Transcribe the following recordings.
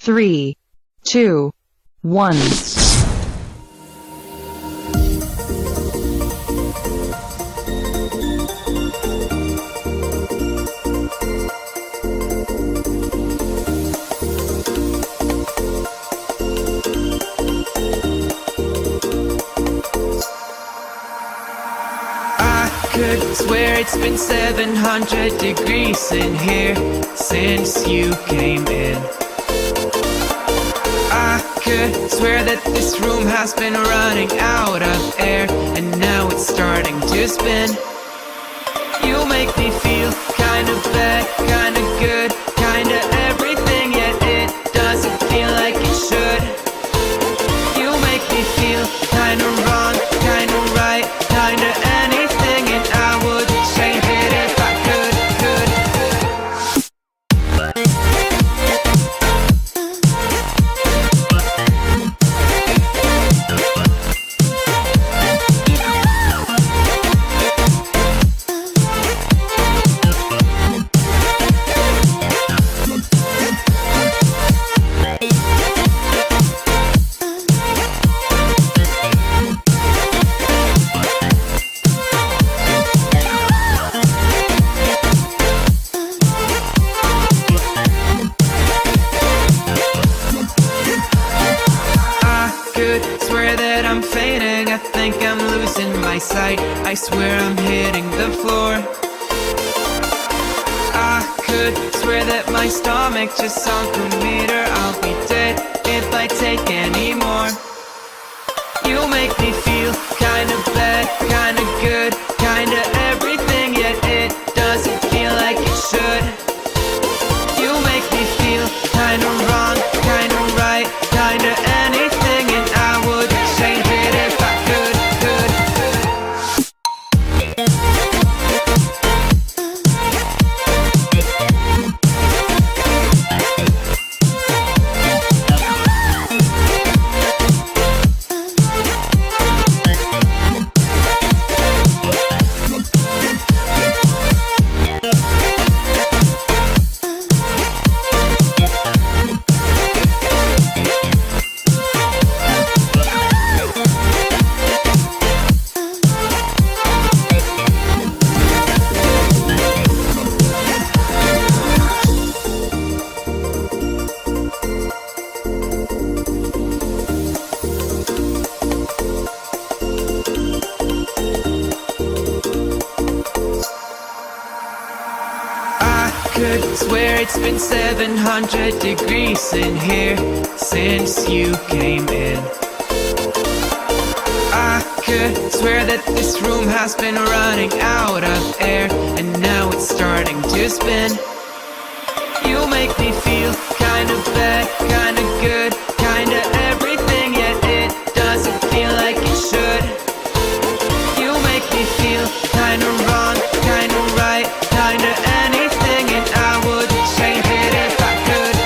3, 2, 1. Could swear it's been 700 degrees in here since you came in. I could swear that this room has been running out of air, and now it's starting to spin. You make me feel kinda bad, kinda good, kinda everything, yet it doesn't feel like it should. You make me feel kinda wrong, kinda right, kinda anything, and I would change it if I could. Swear that I'm fainting, I think I'm losing my sight, I swear I'm hitting the floor. I could swear that my stomach just sunk a meter, I'll be dead if I take any more. You make me feel kinda bad, kinda good, kinda everything, yet it doesn't feel like it should. You make me feel kinda wrong, kinda right, kinda anything, and I would change it if I could. Could swear it's been 700 degrees in here since you came in. I could swear that this room has been running out of air, and now it's starting to spin. You make me feel kinda bad, kinda good, kinda everything, yet it doesn't feel like it should. You make me feel kinda wrong, kinda right, kinda anything, and I would change it if I could.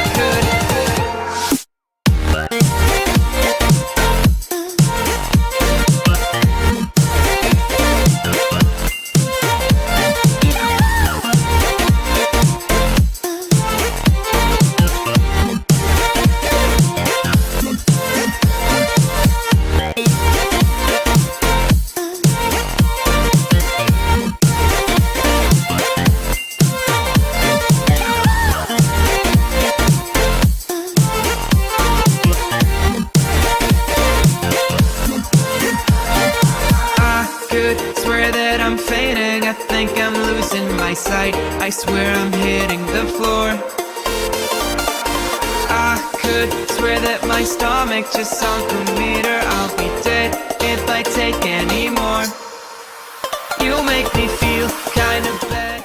Swear that I'm fainting, I think I'm losing my sight, I swear I'm hitting the floor. I could swear that my stomach just sunk a meter, I'll be dead if I take any more. You make me feel kinda bad.